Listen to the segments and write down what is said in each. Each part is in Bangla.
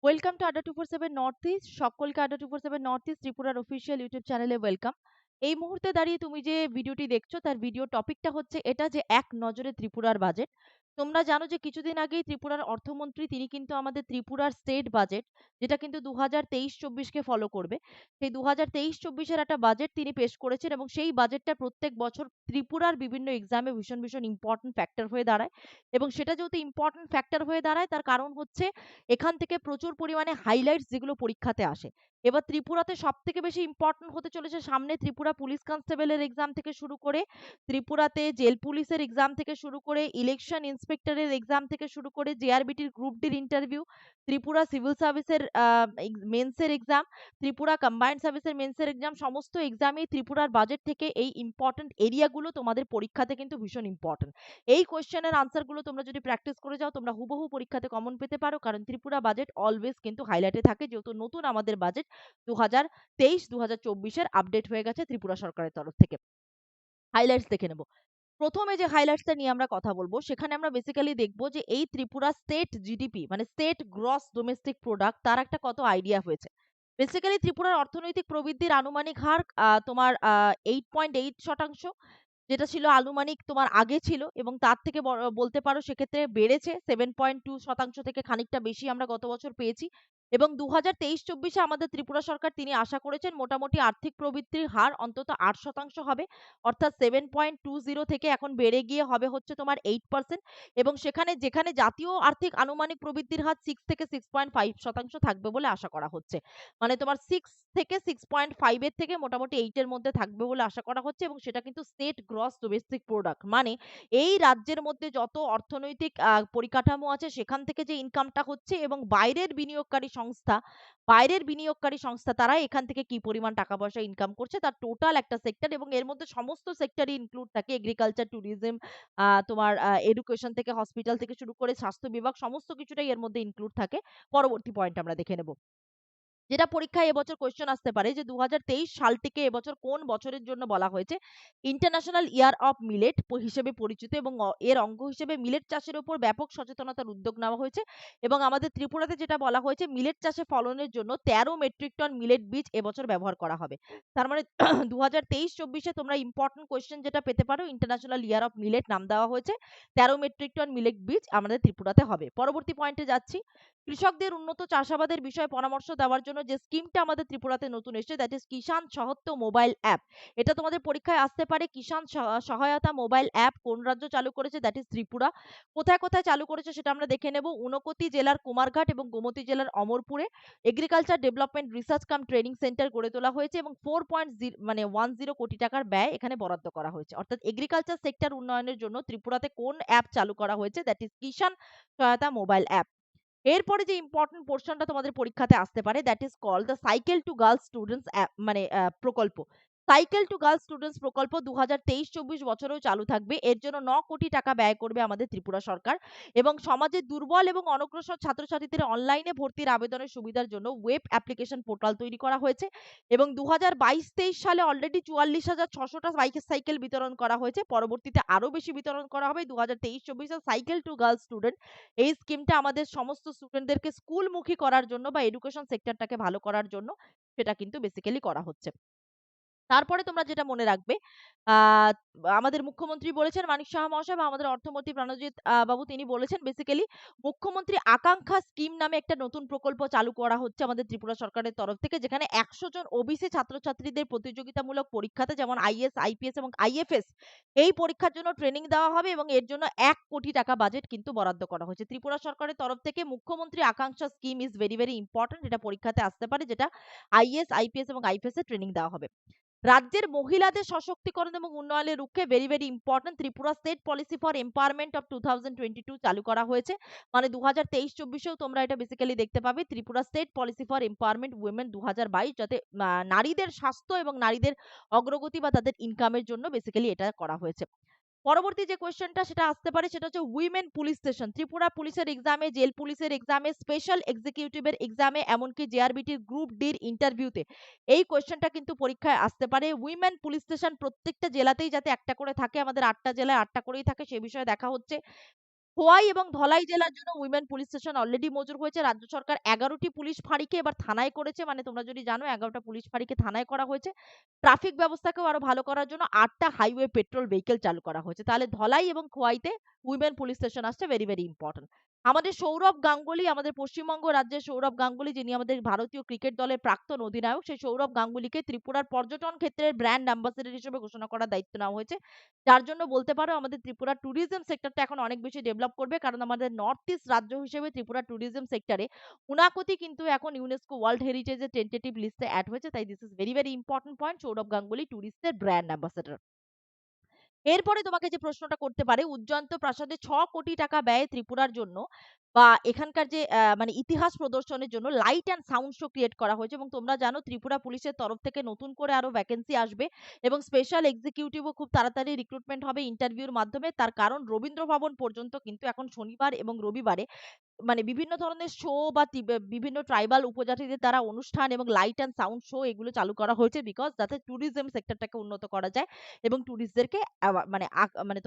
ওয়েলকাম টু আড্ডা 247 নর্থ ইস্ট। সকলকে আড্ডা 247 নর্থ ইস্ট ত্রিপুরার অফিসিয়াল ইউটিউব চ্যানেলে ওয়েলকাম। এই মুহূর্তে দাঁড়িয়ে তুমি যে ভিডিওটি দেখছো তার ভিডিও টপিকটা হচ্ছে এটা যে এক নজরে ত্রিপুরার বাজেট। তোমরা জানো যে কিছুদিন আগেই ত্রিপুরার অর্থমন্ত্রী তিনি কিন্তু আমাদের ত্রিপুরার স্টেট বাজেট, যেটা কিন্তু 2023-24কে ফলো করবে, সেই 2023-24-এর একটা বাজেট তিনি পেশ করেছেন এবং সেই বাজেটটা প্রত্যেক বছর ত্রিপুরার বিভিন্ন এক্সামে ভীষণ ভীষণ ইম্পর্টেন্ট ফ্যাক্টর হয়ে দাঁড়ায়। এবং সেটা যেহেতু ইম্পর্টেন্ট ফ্যাক্টর হয়ে দাঁড়ায় তার কারণ হচ্ছে এখান থেকে প্রচুর পরিমাণে হাইলাইটস যেগুলো পরীক্ষাতে আসে। এবার ত্রিপুরাতে সব থেকে বেশি ইম্পর্টেন্ট হতে চলেছে সামনে ত্রিপুরা পুলিশ কনস্টেবলের এক্সাম থেকে শুরু করে, ত্রিপুরাতে জেল পুলিশের এক্সাম থেকে শুরু করে, ইলেকশন ইন্সপেক্টরের এক্সাম থেকে শুরু করে, জেআরবিটির গ্রুপ ডির ইন্টারভিউ, ত্রিপুরা সিভিল সার্ভিসের মেন্সের এক্সাম, ত্রিপুরা কম্বাইন্ড সার্ভিসের মেন্সের এক্সাম, সমস্ত এক্সামেই ত্রিপুরার বাজেট থেকে এই ইম্পর্টেন্ট এরিয়াগুলো তোমাদের পরীক্ষাতে কিন্তু ভীষণ ইম্পর্টেন্ট। এই কোয়েশ্চেনের আনসারগুলো তোমরা যদি প্র্যাকটিস করে যাও তোমরা হুবহু পরীক্ষাতে কমন পেতে পারো, কারণ ত্রিপুরা বাজেট অলওয়েজ কিন্তু হাইলাইটে থাকে, যেহেতু নতুন আমাদের বাজেট 2023-2024-এর আপডেট হয়ে গেছে ত্রিপুরা সরকারের তরফ থেকে। হাইলাইটস দেখে নেব। প্রথমে যে হাইলাইটসটা নিয়ে আমরা কথা বলবো সেখানে আমরা বেসিক্যালি দেখবো যে এই ত্রিপুরা স্টেট জিডিপি মানে স্টেট গ্রস ডোমেস্টিক প্রোডাক্ট তার একটা কত আইডিয়া হয়েছে। বেসিক্যালি ত্রিপুরার অর্থনৈতিক প্রবৃদ্ধির আনুমানিক হার তোমার 8.8%, যেটা ছিল আনুমানিক তোমার আগে ছিল, এবং তার থেকে বলতে পারো সেক্ষেত্রে বেড়েছে 7.2% থেকে খানিকটা বেশি আমরা গত বছর পেয়েছি। এবং 2023-24-এ আমাদের ত্রিপুরা সরকার তিনি আশা করেছেন মোটামুটি আর্থিক প্রবৃদ্ধির হার অন্তত 8% হবে, অর্থাৎ 7.20 থেকে এখন বেড়ে গিয়ে হবে হচ্ছে তোমার 8%। এবং যেখানে জাতীয় আর্থিক আনুমানিক প্রবৃদ্ধির হার 6 থেকে 6.5% থাকবে বলে আশা করা হচ্ছে। মানে তোমার 6 থেকে 6.5 এর থেকে মোটামুটি 8 এর মধ্যে থাকবে বলে আশা করা হচ্ছে, এবং সেটা কিন্তু স্টেট গ্রস ডোমেস্টিক প্রোডাক্ট, মানে এই রাজ্যের মধ্যে যত অর্থনৈতিক পরিকাঠামো আছে সেখান থেকে যে ইনকামটা হচ্ছে, এবং বাইরের বিনিয়োগকারী সংস্থা তারা এখান থেকে কি পরিমাণ টাকা পয়সা ইনকাম করছে তার টোটাল একটা সেক্টর, এবং এর মধ্যে সমস্ত সেক্টরই ইনক্লুড থাকে, এগ্রিকালচার, ট্যুরিজম, তোমার এডুকেশন থেকে হসপিটাল থেকে শুরু করে স্বাস্থ্য বিভাগ, সমস্ত কিছুটাই এর মধ্যে ইনক্লুড থাকে। পরবর্তী পয়েন্ট আমরা দেখে নেব, যেটা পরীক্ষায় এবছর কোয়েশ্চেন আসতে পারে যে 2023 সালটিকে এবছর কোন বছরের জন্য বলা হয়েছে ইন্টারন্যাশনাল ইয়ার অফ মিলেট হিসেবে পরিচিত, এবং এর অঙ্গ হিসেবে মিলেট চাষের উপর ব্যাপক সচেতনতার উদ্যোগ নেওয়া হয়েছে। এবং আমাদের ত্রিপুরাতে যেটা বলা হয়েছে মিলেট চাষে ফলনের জন্য 13 মেট্রিক টন মিলেট বীজ এবছর ব্যবহার করা হবে। তার মানে 2023-24-এ তোমরা ইম্পর্টেন্ট কোয়েশ্চেন যেটা পেতে পারো, ইন্টারন্যাশনাল ইয়ার অফ মিলেট নাম দেওয়া হয়েছে, 13 মেট্রিক টন মিলেট বীজ আমাদের ত্রিপুরাতে হবে। পরবর্তী পয়েন্টে যাচ্ছি, কৃষকদের উন্নত চাষাবাদের বিষয়ে পরামর্শ দেওয়ার জন্য যে স্কিমটা আমাদের ত্রিপুরাতে নতুন এসেছে, দ্যাট ইজ কিষান সহায়তা মোবাইল অ্যাপ। এটা তোমাদের পরীক্ষায় আসতে পারে। কিষান সহায়তা মোবাইল অ্যাপ কোন রাজ্য চালু করেছে, দ্যাট ইজ ত্রিপুরা। কোথায় কোথায় চালু করেছে সেটা আমরা দেখে নেব। ঊনকোটি জেলার কুমারঘাট এবং গোমতী জেলার অমরপুরে agriculture development research cum training centre গড়ে তোলা হয়েছে, এবং 4.10 কোটি টাকার ব্যয় এখানে বরাদ্দ করা হয়েছে। অর্থাৎ এগ্রিকালচার সেক্টর উন্নয়নের জন্য ত্রিপুরাতে কোন অ্যাপ চালু করা হয়েছে, দ্যাট ইজ কিষান সহায়তা মোবাইল অ্যাপ। এরপরে যে ইম্পর্টেন্ট পোর্শনটা তোমাদের পরীক্ষাতে আসতে পারে, that is called the cycle to girls students মানে প্রকল্প। সাইকেল টু গার্লস স্টুডেন্টস প্রকল্প 2023-24 বছরেও চালু থাকবে। এর জন্য 9 কোটি টাকা ব্যয় করবে আমাদের ত্রিপুরা সরকার, এবং সমাজের দুর্বল এবং অনগ্রসর ছাত্রছাত্রীদের অনলাইনে ভর্তির আবেদনের সুবিধার জন্য ওয়েব অ্যাপ্লিকেশন পোর্টাল তৈরি করা হয়েছে। এবং 2022-23 সালে অলরেডি 44,600টা সাইকেল বিতরণ করা হয়েছে, পরবর্তীতে আরো বেশি বিতরণ করা হবে 2023-24-এ। সাইকেল টু গার্লস স্টুডেন্ট এই স্কিমটা আমাদের সমস্ত স্টুডেন্টদেরকে স্কুলমুখী করার জন্য বা এডুকেশন সেক্টরটাকে ভালো করার জন্য সেটা কিন্তু বেসিক্যালি করা হচ্ছে। তারপরে তোমরা যেটা মনে রাখবে, আহ, আমাদের মুখ্যমন্ত্রী বলেছেন, মানিক সাহা মহাশয় বা আমাদের অর্থমন্ত্রী প্রণজিৎ বাবু তিনি বলেছেন বেসিক্যালি মুখ্যমন্ত্রী আকাঙ্ক্ষা স্কিম নামে একটা নতুন প্রকল্প চালু করা হচ্ছে আমাদের ত্রিপুরা সরকারের তরফ থেকে, যেখানে 100 জন ওবিসি ছাত্রছাত্রীদের প্রতিযোগিতামূলক পরীক্ষাতে যেমন আইএস, আইপিএস এবং আইএফএস এই পরীক্ষার জন্য ট্রেনিং দেওয়া হবে, এবং এর জন্য 1 কোটি টাকা বাজেট কিন্তু বরাদ্দ করা হয়েছে ত্রিপুরা সরকারের তরফ থেকে। মুখ্যমন্ত্রী আকাঙ্ক্ষা scheme is very very important, এটা পরীক্ষাতে আসতে পারে, যেটা আইএস, আইপিএস এবং আইপিএস এর ট্রেনিং দেওয়া হবে। রাজ্যের মহিলাদের সশক্তিকরণ এবং উন্নয়নের লক্ষ্যে very very important Tripura state policy for empowerment of 2022 চালু করা হয়েছে। মানে 2023-24-এও তোমরা এটা বেসিক্যালি দেখতে পাবে, Tripura state policy for empowerment women 2022, যাতে নারীদের স্বাস্থ্য এবং নারীদের অগ্রগতি বা তাদের ইনকামের জন্য বেসিক্যালি এটা করা হয়েছে। পরবর্তী যে কোয়েশ্চেনটা সেটা আসতে পারে সেটা হচ্ছে উইমেন পুলিশ স্টেশন। ত্রিপুরা পুলিশের এক্সামে, জেল পুলিশের এক্সামে, স্পেশাল এক্সিকিউটিভের এক্সামে, এমনকি জেআরবিটির গ্রুপ ডির ইন্টারভিউতে এই কোয়েশ্চেনটা কিন্তু পরীক্ষায় আসতে পারে। উইমেন পুলিশ স্টেশন প্রত্যেকটা জেলাতেই যাতে একটা করে থাকে, আমাদের 8টা জেলায় 8টা করেই থাকে, সে বিষয়ে দেখা হচ্ছে। খোয়াই এবং ধলাই জেলার জন্য উইমেন পুলিশ স্টেশন অলরেডি মঞ্জুর হয়েছে। রাজ্য সরকার ১১টি পুলিশ ফাঁড়িকে এবার থানায় করেছে। মানে তোমরা যদি জানো ১১টা পুলিশ ফাঁড়িকে থানায় করা হয়েছে। ট্রাফিক ব্যবস্থাকেও আরো ভালো করার জন্য ৮টা হাইওয়ে পেট্রোল ভেহিকল চালু করা হয়েছে। তাহলে ধলাই এবং খোয়াইতে উইমেন পুলিশ স্টেশন আসছে, ভেরি, ভেরি ইম্পোর্টেন্ট। আমাদের সৌরভ গাঙ্গুলি, আমাদের পশ্চিমবঙ্গ রাজ্যের সৌরভ গাঙ্গুলি, যিনি আমাদের ভারতীয় ক্রিকেট দলের প্রাক্তন অধিনায়ক, সেই সৌরভ গাঙ্গুলিকে ত্রিপুরার পর্যটন ক্ষেত্রের ব্র্যান্ড অ্যাম্বাসেডর হিসেবে ঘোষণা করার দায়িত্ব নেওয়া হয়েছে। যার জন্য বলতে পারো আমাদের ত্রিপুরা ট্যুরিজম সেক্টরটা এখন অনেক বেশি ডেভেলপ করবে, কারণ আমাদের নর্থ ইস্ট রাজ্য হিসেবে ত্রিপুরা ট্যুরিজম সেক্টরে 59 কিন্তু এখন ইউনেস্কো ওয়ার্ল্ড হেরিটেজের টেন্টেটিভ লিস্টে অ্যাড হয়েছে। তাই this is very, very important point. Sourav Ganguly ট্যুরিস্টের ব্র্যান্ড অ্যাম্বাসেডর। এরপরে তোমাকে যে প্রশ্নটা করতে পারে, উজ্জয়ন্ত প্রাসাদে ৬ কোটি টাকা ব্যয়ে ত্রিপুরার জন্য বা এখানকার যে মানে ইতিহাস প্রদর্শনের জন্য light and sound show create করা হয়েছে। এবং তোমরা জানো ত্রিপুরা পুলিশের তরফ থেকে নতুন করে আরো ভ্যাকেন্সি আসবে এবং স্পেশাল এক্সিকিউটিভও খুব তাড়াতাড়ি রিক্রুটমেন্ট হবে ইন্টারভিউর মাধ্যমে। তার কারণ রবীন্দ্র ভবন পর্যন্ত কিন্তু এখন শনিবার এবং রবিবারে মানে বিভিন্ন ধরনের শো বা বিভিন্ন ট্রাইবাল উপজাতিদের দ্বারা অনুষ্ঠান এবং লাইট অ্যান্ড সাউন্ড শো এগুলো চালু করা হয়েছে, বিকজ যাতে ট্যুরিজম সেক্টরটাকে উন্নত করা যায় এবং ট্যুরিস্টদেরকে মানে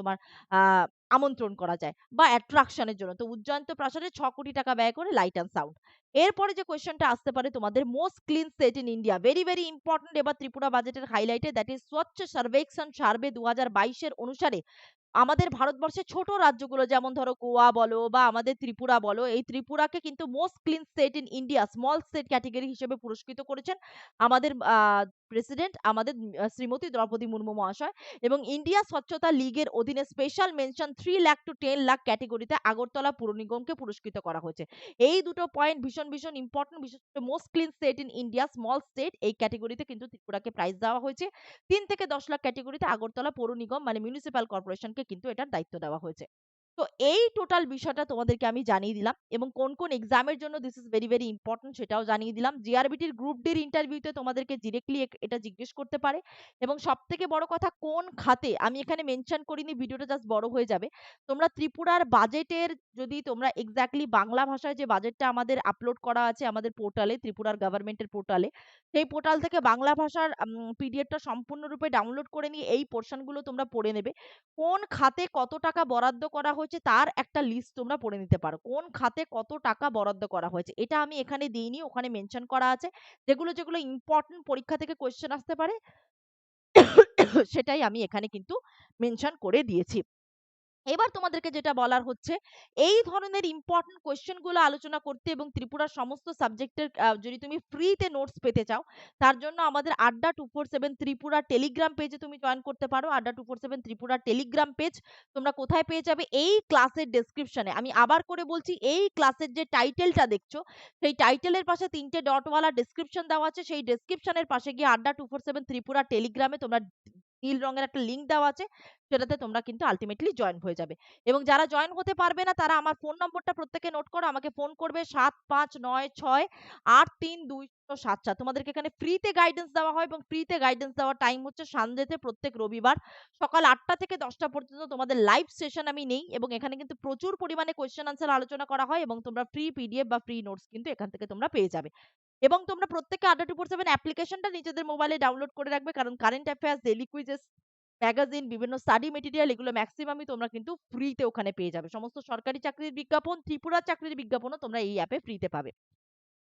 তোমার আহ আমন্ত্রণ করা যায় বা অ্যাট্রাকশনের জন্য। তো উজ্জয়ন্ত প্রাসাদে ৬ কোটি টাকা ব্যয় করে লাইট অ্যান্ড সাউন্ড। এরপরে যে কোয়েশ্চেনটা আসতে পারে তোমাদের, most clean state in India, very, very important এবার ত্রিপুরা বাজেটের হাইলাইটে, দ্যাট ইজ স্বচ্ছ সর্বেক্ষণ সার্ভে ২০২২ অনুসারে আমাদের ভারতবর্ষের ছোট রাজ্যগুলো যেমন ধরো গোয়া বলো বা আমাদের ত্রিপুরা বলো, এই ত্রিপুরাকে কিন্তু most clean state in India small state category হিসেবে পুরস্কৃত করেছেন আমাদের প্রেসিডেন্ট, আমাদের শ্রীমতী দ্রৌপদী মুর্মু মহাশয়। এবং ইন্ডিয়া স্বচ্ছতা লীগের অধীনে special mention 3 lakh to 10 lakh ক্যাটেগরিতে আগরতলা পুর নিগমকে পুরস্কৃত করা হয়েছে। এই দুটো পয়েন্ট ভীষণ ভীষণ ইম্পর্টেন্ট। বিশেষ করে most clean state in India small state এই ক্যাটেগরিতে কিন্তু ত্রিপুরাকে প্রাইজ দেওয়া হয়েছে। ৩ থেকে ১০ লাখ ক্যাটেগরিতে আগরতলা পৌর নিগম মানে মিউনিসিপ্যাল কর্পোরেশনকে কিন্তু এটার দায়িত্ব দেওয়া হয়েছে। তো এই টোটাল বিষয়টা তোমাদেরকে আমি জানিয়ে দিলাম এবং কোন কোন এক্সামের জন্য this is very, very important সেটাও জানিয়ে দিলাম। জিআরবিটির গ্রুপ ডির ইন্টারভিউতে তোমাদেরকে ডিরেক্টলি এটা জিজ্ঞেস করতে পারে। এবং সবথেকে বড় কথা, কোন খাতে আমি এখানে মেনশন করিনি, ভিডিওটা জাস্ট বড় হয়ে যাবে। তোমরা ত্রিপুরার বাজেটের যদি তোমরা এক্স্যাক্টলি বাংলা ভাষায় যে বাজেটটা আমাদের আপলোড করা আছে আমাদের পোর্টালে, ত্রিপুরার গভর্নমেন্টের পোর্টালে, সেই পোর্টাল থেকে বাংলা ভাষার পিডিএফটা সম্পূর্ণরূপে ডাউনলোড করে নিয়ে এই পোর্শনগুলো তোমরা পড়ে নেবে। কোন খাতে কত টাকা বরাদ্দ করা হয়েছে তার একটা লিস্ট তোমরা পড়ে নিতে পারো। কোন খাতে কত টাকা বরাদ্দ করা হয়েছে এটা আমি এখানে দিইনি, ওখানে মেনশন করা আছে। যেগুলো যেগুলো ইম্পর্টেন্ট পরীক্ষা থেকে কোয়েশ্চেন আসতে পারে সেটাই আমি এখানে কিন্তু মেনশন করে দিয়েছি। এবার তোমাদেরকে যেটা বলার হচ্ছে, এই ধরনের ইম্পর্টেন্ট কোয়েশ্চেন গুলো আলোচনা করতে এবং ত্রিপুরার সমস্ত সাবজেক্টের যদি তুমি ফ্রিতে নোটস পেতে চাও, তার জন্য আমাদের আড্ডা 247 ত্রিপুরা টেলিগ্রাম পেজে তুমি জয়েন করতে পারো। আড্ডা 247 ত্রিপুরা টেলিগ্রাম পেজ তোমরা কোথায় পেয়ে যাবে, এই ক্লাসের ডেসক্রিপশনে। আমি আবার করে বলছি, এই ক্লাসের যে টাইটেলটা দেখছো সেই টাইটেলের পাশে 3টে ডটওয়ালা ডেসক্রিপশন দেওয়া আছে, সেই ডেসক্রিপশনের পাশে গিয়ে আড্ডা 247 ত্রিপুরা টেলিগ্রামে তোমরা নীল রঙের একটা লিঙ্ক দেওয়া আছে, সেটাতে তোমরা কিন্তু আলটিমেটলি জয়েন হয়ে যাবে। এবং যারা জয়েন হতে পারবে না তারা আমার ফোন নম্বরটা প্রত্যেকে নোট করো, আমাকে ফোন করবে 7596832074। তোমাদেরকে এখানে ফ্রিতে গাইডেন্স দেওয়া হয় এবং ফ্রিতে গাইডেন্স দেওয়ার টাইম হচ্ছে সন্ধ্যেতে প্রত্যেক রবিবার সকাল 8টা থেকে 10টা পর্যন্ত তোমাদের লাইভ সেশন আমি নেই এবং এখানে কিন্তু প্রচুর পরিমাণে কোয়েশ্চেন আনসার আলোচনা করা হয় এবং তোমরা ফ্রি পিডিএফ বা ফ্রি নোটস কিন্তু এখান থেকে তোমরা পেয়ে যাবে। এবং তোমরা প্রত্যেকে আড্ডা 247 অ্যাপ্লিকেশনটা নিজেদের মোবাইলে ডাউনলোড করে রাখবে, কারণ current affairs, daily quizzes, magazine, বিভিন্ন স্টাডি মেটেরিয়াল এগুলো ম্যাক্সিমামই তোমরা কিন্তু ফ্রিতে ওখানে পেয়ে যাবে। সমস্ত সরকারি চাকরির বিজ্ঞাপন, ত্রিপুরা চাকরির বিজ্ঞাপনও তোমরা এই অ্যাপে ফ্রিতে পাবে।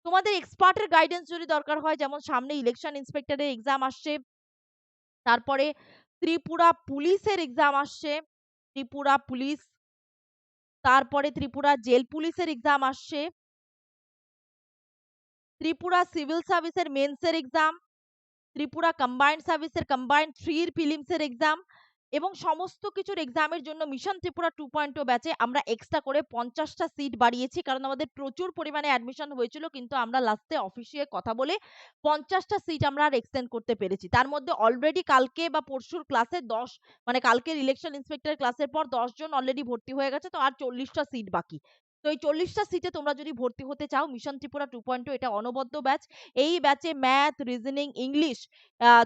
তোমাদের এক্সপার্টের গাইডেন্স যদি দরকার হয়, যেমন সামনে ইলেকশন ইন্সপেক্টরের এক্সাম আসছে, তারপরে ত্রিপুরা পুলিশের এক্সাম আসছে, ত্রিপুরা পুলিশ, তারপরে ত্রিপুরা জেল পুলিশের এক্সাম আসছে, ত্রিপুরা সিভিল সার্ভিসের মেন্সের এক্সাম, ত্রিপুরা কম্বাইন্ড সার্ভিসের কম্বাইন্ড 3 প্রিলিমসের এক্সাম এবং সমস্ত কিছুর এক্সামের জন্য মিশন ত্রিপুরা 2.0 ব্যাচে আমরা এক্সট্রা করে 50টা সিট বাড়িয়েছি, কারণ আমাদের প্রচুর পরিমাণে অ্যাডমিশন হয়েছিল, কিন্তু আমরা লাস্টে অফিসিয়ে কথা বলে 50টা সিট আমরা আর এক্সটেন্ড করতে পেরেছি। তার মধ্যে অলরেডি কালকে বা পরশুর ক্লাসে 10 মানে কালকের ইলেকশন ইন্সপেক্টর ক্লাসের পর 10 জন অলরেডি ভর্তি হয়ে গেছে, তো আর 40টা সিট বাকি। তো এই 40টা সিটে তোমরা যদি ভর্তি হতে চাও, মিশন ত্রিপুরা 2.0 এটা অনবদ্য ব্যাচ। এই ব্যাচে ম্যাথ, রিজনিং, ইংলিশ,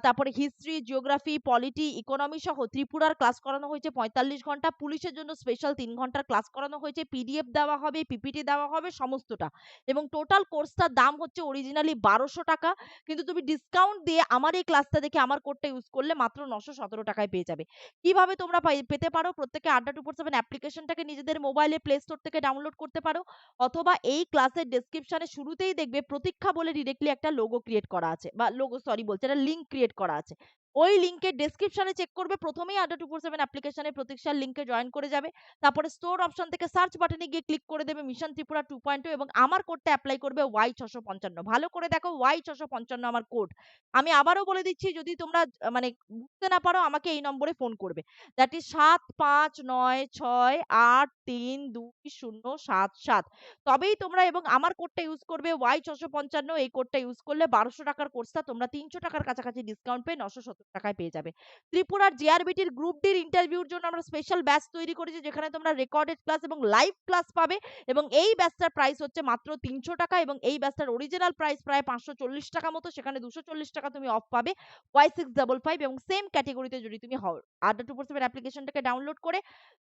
তারপরে হিস্ট্রি, জিওগ্রাফি, পলিটি, ইকোনমি সহ ত্রিপুরার ক্লাস করানো হয়েছে 45 ঘন্টা। পুলিশের জন্য স্পেশাল 3 ঘন্টার ক্লাস করানো হয়েছে। পিডিএফ দেওয়া হবে, পিপিটি দেওয়া হবে সমস্তটা। এবং টোটাল কোর্সটার দাম হচ্ছে অরিজিনালি 1200 টাকা। কিন্তু তুমি ডিসকাউন্ট দিয়ে আমার এই ক্লাসটা দেখে আমার কোডটা ইউজ করলে মাত্র 917 টাকায় পেয়ে যাবে। কিভাবে তোমরা পেতে পারো? প্রত্যেকে আড্ডা 247 অ্যাপ্লিকেশনটাকে নিজেদের মোবাইলে প্লে স্টোর থেকে ডাউনলোড করতে পারো, অথবা এই ক্লাসের ডেসক্রিপশনে শুরুতেই দেখবে প্রতীক্ষা বলে ডিরেক্টলি একটা লোগো ক্রিয়েট করা আছে, বা লোগো সরি বলছে, একটা লিঙ্ক ক্রিয়েট করা আছে। ওই লিঙ্কের ডেসক্রিপশনে চেক করবে, প্রথমেই আড্ডা 247 অ্যাপ্লিকেশনে প্রতীক্ষার লিঙ্কে জয়েন করে যাবে। তারপরে স্টোর অপশন থেকে সার্চ বাটনে গিয়ে ক্লিক করে দেবে মিশন ত্রিপুরা 2.0 এবং আমার কোডটা অ্যাপ্লাই করবে Y655। ভালো করে দেখো, Y655 আমার কোড। আমি আবারও বলে দিচ্ছি, যদি তোমরা মানে বুঝতে না পারো আমাকে এই নম্বরে ফোন করবে। That is 7596832077। তবেই তোমরা, এবং আমার কোডটা ইউজ করবে Y655। এই কোডটা ইউজ করলে 1200 টাকার কোর্সটা তোমরা 300 টাকার কাছাকাছি ডিসকাউন্ট পেয়ে 970 টাকায় পেয়ে যাবে। ত্রিপুরার জিআরবিটির গ্রুপ ডির ইন্টারভিউর জন্য আমরা স্পেশাল ব্যাচ তৈরি করেছি, যেখানে তোমরা রেকর্ডেড ক্লাস এবং লাইভ ক্লাস পাবে। এবং এই ব্যাচটার প্রাইস হচ্ছে মাত্র 300 টাকা, এবং এই ব্যাচটার অরিজিনাল প্রাইস প্রায় 540 টাকা মতো, সেখানে 240 টাকা তুমি অফ পাবে Y655। এবং সেম ক্যাটেগরিতে যদি তুমি হও, আড্ডা 247 অ্যাপ্লিকেশনটাকে ডাউনলোড করে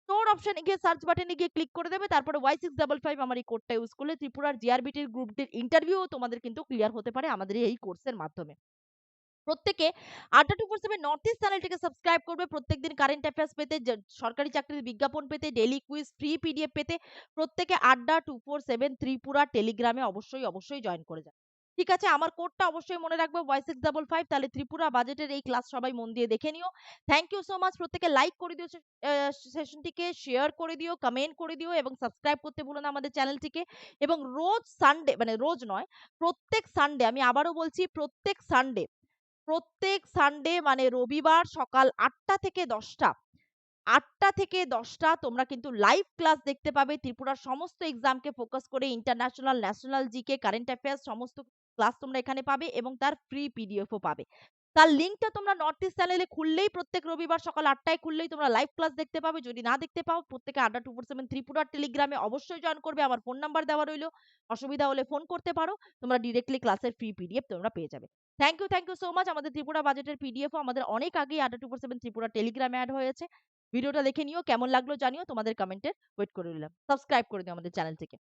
স্টোর অপশনে গিয়ে সার্চ বাটনে গিয়ে ক্লিক করে দেবে, তারপরে Y655 আমার এই কোডটা ইউজ করলে ত্রিপুরার জিআরবিটির গ্রুপটির ইন্টারভিউ তোমাদের কিন্তু ক্লিয়ার হতে পারে আমাদের এই কোর্সের মাধ্যমে। প্রত্যেকে আড্ডা 247 নর্থ ইস্ট চ্যানেলটিকে সাবস্ক্রাইব করবে প্রত্যেকদিন কারেন্ট অ্যাফেয়ার্স পেতে, সরকারি চাকরির বিজ্ঞাপন পেতে, ডেইলি কুইজ, ফ্রি পিডিএফ পেতে। প্রত্যেকে আড্ডা 247 ত্রিপুরা টেলিগ্রামে অবশ্যই জয়েন করে যাবে। ঠিক আছে, আমার কোডটা অবশ্যই মনে রাখবে Y655। তাহলে ত্রিপুরা বাজেটের এই ক্লাস সবাই মন দিয়ে দেখে নিও। Thank you so much. প্রত্যেকে লাইক করে দিও সেশনটিকে, শেয়ার করে দিও, কমেন্ট করে দিও এবং সাবস্ক্রাইব করতে ভুলো না আমাদের চ্যানেলটিকে। এবং রোজ সানডে, মানে রোজ নয়, প্রত্যেক সানডে, আমি আবারও বলছি, প্রত্যেক সানডে মানে রবিবার সকাল 8টা থেকে 10টা, 8টা থেকে 10টা তোমরা কিন্তু লাইভ ক্লাস দেখতে পাবে। ত্রিপুরার সমস্ত এক্সামকে ফোকাস করে international, national GK, current affairs সমস্ত ক্লাস তোমরা এখানে পাবে, এবং তার ফ্রি পিডিএফও পাবে। তার লিঙ্কটা তোমরা নর্থ ইস্ট চ্যানেলে খুললেই, প্রত্যেক রবিবার সকাল 8টায় খুললেই তোমরা লাইভ ক্লাস দেখতে পাবে। যদি না দেখতে পাও, প্রত্যেকে আড্ডা 247 ত্রিপুরার টেলিগ্রামে অবশ্যই জয়েন করবে। আমার ফোন নাম্বার দেওয়া রইলো, অসুবিধা হলে ফোন করতে পারো। তোমরা ডিরেক্টলি ক্লাসের ফ্রি পিডিএফ তোমরা পেয়ে যাবে। Thank you so much. আমাদের ত্রিপুরা বাজেটের পিডিএফও আমাদের অনেক আগেই আড্ডা 247 ত্রিপুরা টেলিগ্রামে অ্যাড হয়েছে। ভিডিওটা দেখে নিও, কেমন লাগলো জানিও, তোমাদের কমেন্টের ওয়েট করে রইলাম। সাবস্ক্রাইব করে দিও আমাদের চ্যানেলটিকে।